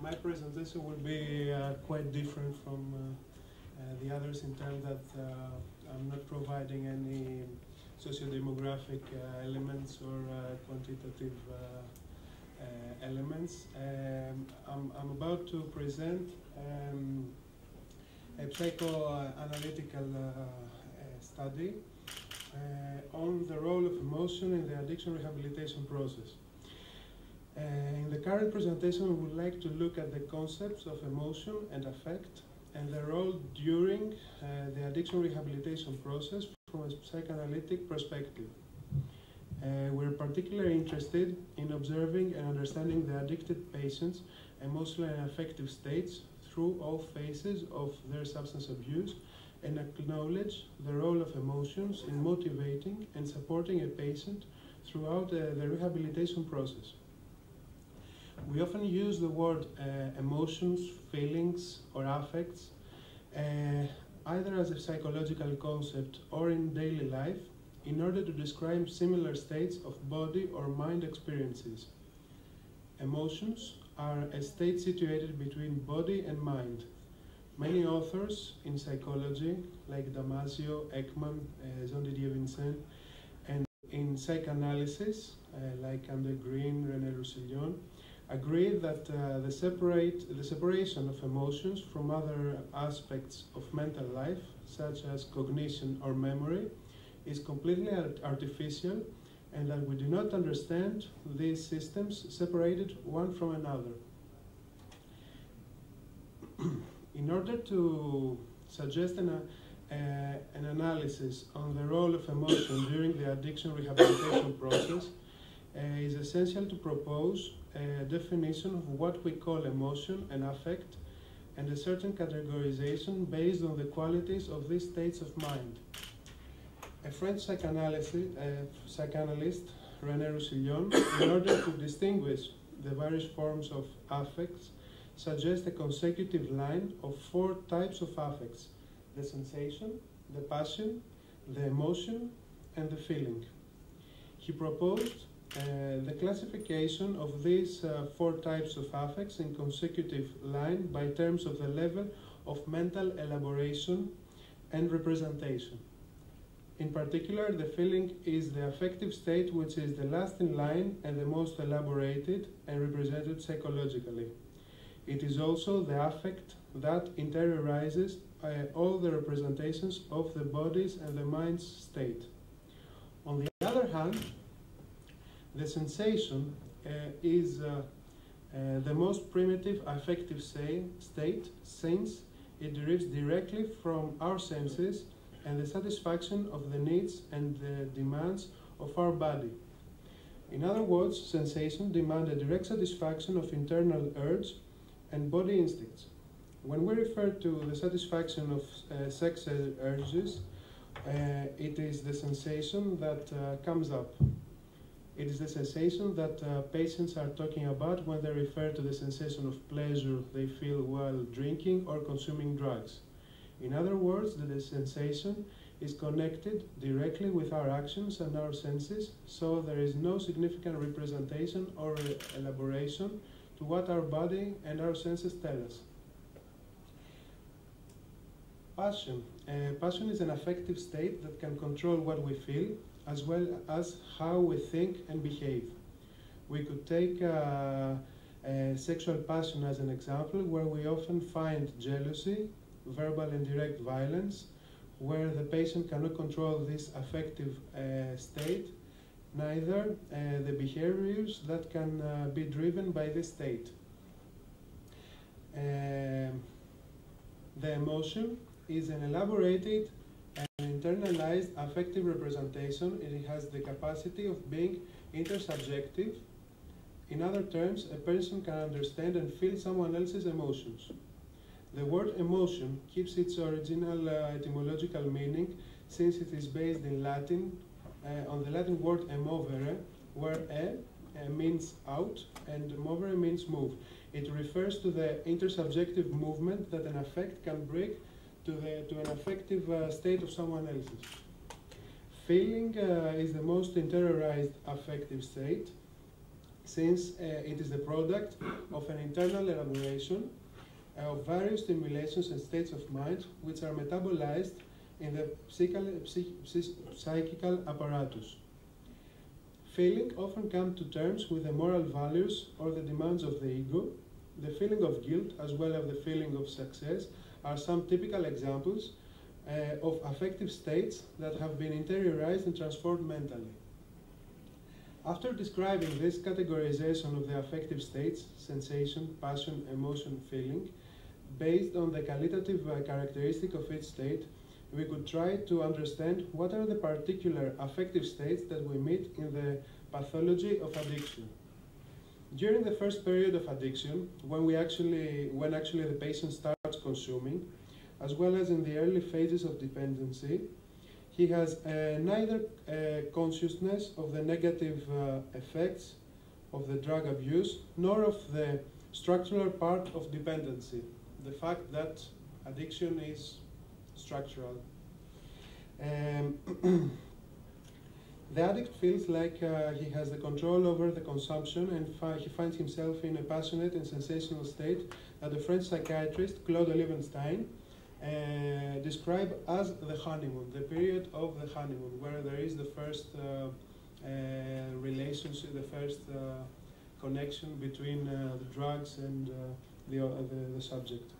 My presentation will be quite different from the others in terms that I'm not providing any socio-demographic elements or quantitative elements. I'm about to present a psychoanalytical study on the role of emotion in the addiction rehabilitation process. In the current presentation, we would like to look at the concepts of emotion and affect and their role during the addiction rehabilitation process from a psychoanalytic perspective. We're particularly interested in observing and understanding the addicted patients' emotional and affective states through all phases of their substance abuse and acknowledge the role of emotions in motivating and supporting a patient throughout the rehabilitation process. We often use the word emotions, feelings, or affects, either as a psychological concept or in daily life, in order to describe similar states of body or mind experiences. Emotions are a state situated between body and mind. Many authors in psychology, like Damasio, Ekman, Jean-Didier Vincent, and in psychoanalysis, like Andre Green, René Roussillon, agree that the separation of emotions from other aspects of mental life, such as cognition or memory, is completely artificial, and that we do not understand these systems separated one from another. In order to suggest an analysis on the role of emotion during the addiction rehabilitation process, it is essential to propose a definition of what we call emotion and affect, and a certain categorization based on the qualities of these states of mind. A French psychoanalyst, René Roussillon, in order to distinguish the various forms of affects, suggests a consecutive line of 4 types of affects: the sensation, the passion, the emotion, and the feeling. He proposed the classification of these 4 types of affects in consecutive line by terms of the level of mental elaboration and representation. In particular, the feeling is the affective state which is the last in line and the most elaborated and represented psychologically. It is also the affect that interiorizes all the representations of the body's and the mind's state. On the other hand, the sensation is the most primitive affective state, since it derives directly from our senses and the satisfaction of the needs and the demands of our body. In other words, sensation demands a direct satisfaction of internal urge and body instincts. When we refer to the satisfaction of sex urges, it is the sensation that comes up. It is the sensation that patients are talking about when they refer to the sensation of pleasure they feel while drinking or consuming drugs. In other words, the sensation is connected directly with our actions and our senses, so there is no significant representation or elaboration to what our body and our senses tell us. Passion. Passion is an affective state that can control what we feel, as well as how we think and behave. We could take sexual passion as an example, where we often find jealousy, verbal and direct violence, where the patient cannot control this affective state, neither the behaviors that can be driven by this state. The emotion is an elaborated and internalized affective representation. It has the capacity of being intersubjective. In other terms, a person can understand and feel someone else's emotions. The word emotion keeps its original etymological meaning, since it is based in Latin, on the Latin word emovere, where means out and movere means move. It refers to the intersubjective movement that an affect can bring to an affective state of someone else's. Feeling is the most interiorized affective state. since it is the product of an internal elaboration of various stimulations and states of mind which are metabolized in the psychical apparatus. Feeling often comes to terms with the moral values or the demands of the ego. The feeling of guilt as well as the feeling of success are some typical examples of affective states that have been interiorized and transformed mentally. After describing this categorization of the affective states, sensation, passion, emotion, feeling, based on the qualitative characteristic of each state, we could try to understand what are the particular affective states that we meet in the pathology of addiction. During the first period of addiction, when actually the patient starts consuming, as well as in the early phases of dependency, he has neither consciousness of the negative effects of the drug abuse, nor of the structural part of dependency, the fact that addiction is structural. The addict feels like he has the control over the consumption, and he finds himself in a passionate and sensational state that the French psychiatrist Claude Olivenstein described as the honeymoon, the period of the honeymoon, where there is the first relationship, the first connection between the drugs and the subject.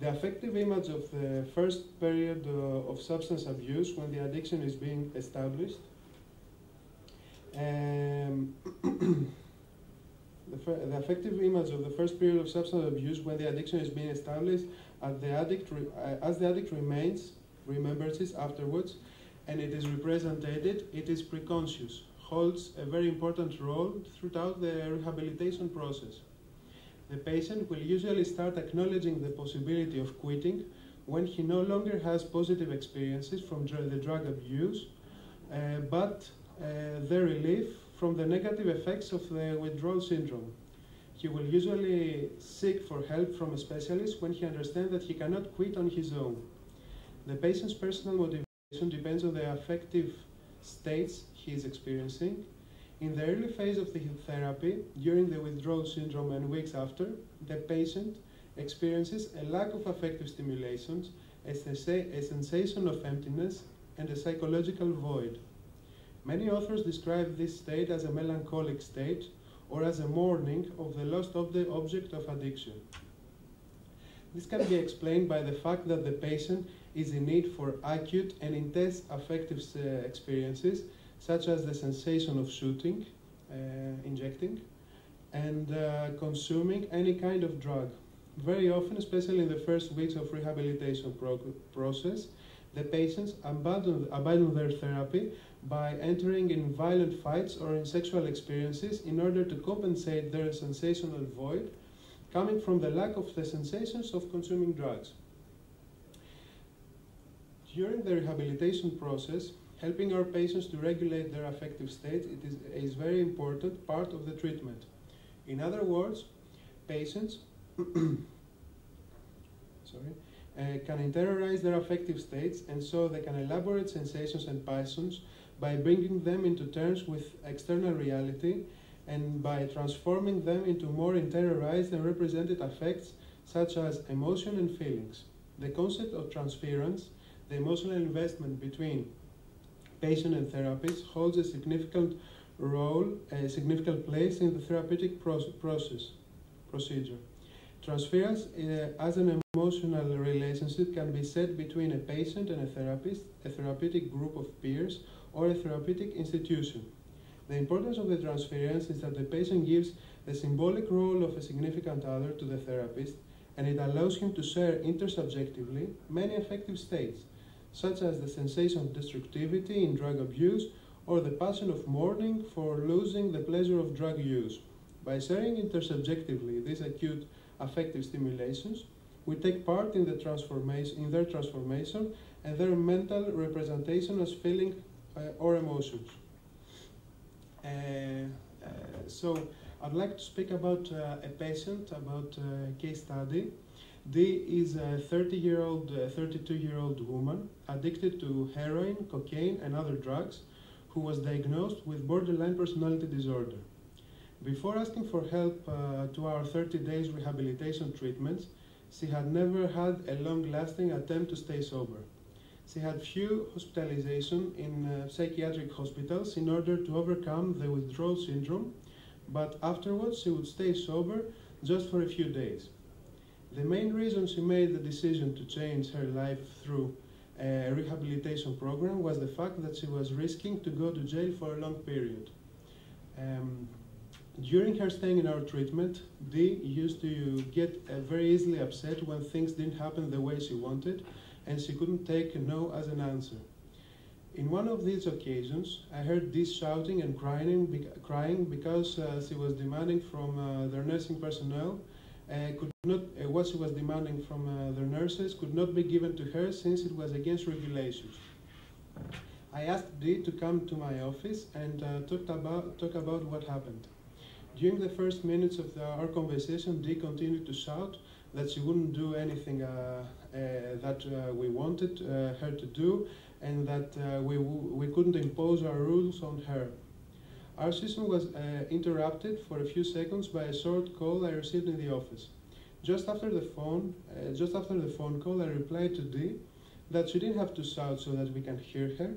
The affective image of the first period of substance abuse, when the addiction is being established, the affective image of the first period of substance abuse, when the addiction is being established, as the addict remembers it afterwards, and it is represented, it is preconscious, holds a very important role throughout the rehabilitation process. The patient will usually start acknowledging the possibility of quitting when he no longer has positive experiences from the drug abuse, but the relief from the negative effects of the withdrawal syndrome. He will usually seek for help from a specialist when he understands that he cannot quit on his own. The patient's personal motivation depends on the affective states he is experiencing. In the early phase of the therapy, during the withdrawal syndrome and weeks after, the patient experiences a lack of affective stimulations, a sensation of emptiness, and a psychological void. Many authors describe this state as a melancholic state or as a mourning of the lost object of addiction. This can be explained by the fact that the patient is in need for acute and intense affective experiences, such as the sensation of shooting, injecting, and consuming any kind of drug. Very often, especially in the first weeks of rehabilitation process, the patients abandon their therapy by entering in violent fights or in sexual experiences in order to compensate their sensational void coming from the lack of the sensations of consuming drugs. During the rehabilitation process, helping our patients to regulate their affective state is a very important part of the treatment. In other words, patients can interiorize their affective states, and so they can elaborate sensations and passions by bringing them into terms with external reality and by transforming them into more interiorized and represented affects such as emotion and feelings. The concept of transference, the emotional investment between patient and therapist, holds a significant role, a significant place in the therapeutic procedure. Transference as an emotional relationship can be set between a patient and a therapist, a therapeutic group of peers, or a therapeutic institution. The importance of the transference is that the patient gives the symbolic role of a significant other to the therapist, and it allows him to share intersubjectively many affective states, such as the sensation of destructivity in drug abuse or the passion of mourning for losing the pleasure of drug use. By sharing intersubjectively these acute affective stimulations, we take part in their transformation and their mental representation as feeling or emotions. So I'd like to speak about a patient, about a case study. D is a 32-year-old woman addicted to heroin, cocaine, and other drugs, who was diagnosed with borderline personality disorder. Before asking for help to our 30 days rehabilitation treatments, she had never had a long-lasting attempt to stay sober. She had few hospitalizations in psychiatric hospitals in order to overcome the withdrawal syndrome, but afterwards she would stay sober just for a few days. The main reason she made the decision to change her life through a rehabilitation program was the fact that she was risking to go to jail for a long period. During her staying in our treatment, Dee used to get very easily upset when things didn't happen the way she wanted, and she couldn't take no as an answer. In one of these occasions, I heard Dee shouting and crying because she was demanding from their nursing personnel what she was demanding from their nurses could not be given to her since it was against regulations. I asked Dee to come to my office and talk about what happened. During the first minutes of our conversation, Dee continued to shout that she wouldn't do anything that we wanted her to do, and that we couldn't impose our rules on her. Our session was interrupted for a few seconds by a short call I received in the office. Just after the phone call, I replied to Dee that she didn't have to shout so that we can hear her,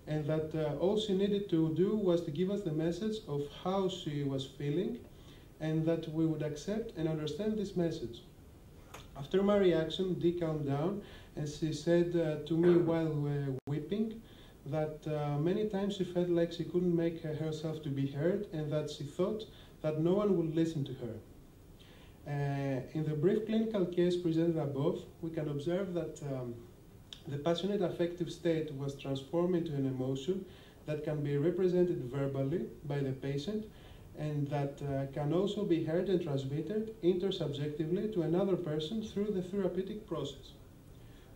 and that all she needed to do was to give us the message of how she was feeling, and that we would accept and understand this message. After my reaction, Dee calmed down, and she said to me while weeping that many times she felt like she couldn't make herself to be heard, and that she thought that no one would listen to her. In the brief clinical case presented above, we can observe that the passionate affective state was transformed into an emotion that can be represented verbally by the patient, and that can also be heard and transmitted intersubjectively to another person through the therapeutic process.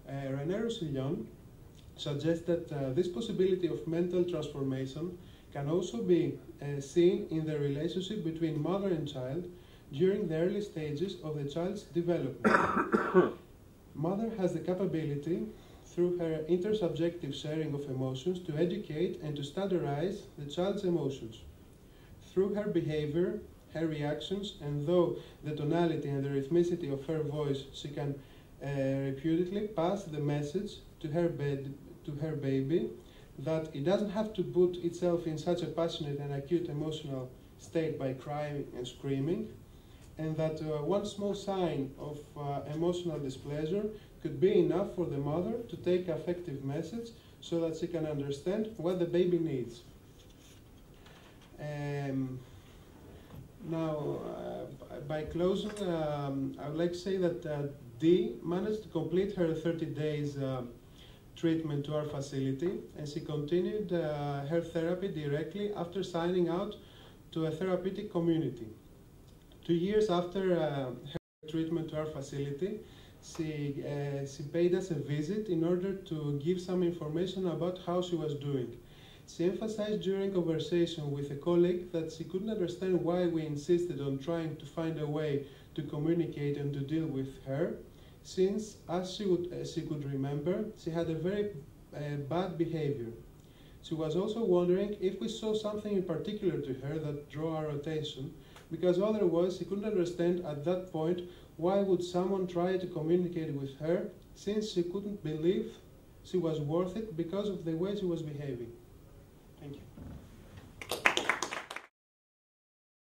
René Roussillon suggests that this possibility of mental transformation can also be seen in the relationship between mother and child during the early stages of the child's development. Mother has the capability, through her intersubjective sharing of emotions, to educate and to standardize the child's emotions. Through her behavior, her reactions, and though the tonality and the rhythmicity of her voice, she can repeatedly pass the message to her baby that it doesn't have to put itself in such a passionate and acute emotional state by crying and screaming, and that one small sign of emotional displeasure could be enough for the mother to take affective message so that she can understand what the baby needs. Now, by closing, I would like to say that Dee managed to complete her 30 days treatment to our facility, and she continued her therapy directly after signing out to a therapeutic community. 2 years after her treatment to our facility, she paid us a visit in order to give some information about how she was doing. She emphasized during conversation with a colleague that she couldn't understand why we insisted on trying to find a way to communicate and to deal with her, since, as she could remember, she had a very bad behavior. She was also wondering if we saw something in particular to her that drew our attention, because otherwise she couldn't understand at that point why would someone try to communicate with her, since she couldn't believe she was worth it because of the way she was behaving. Thank you.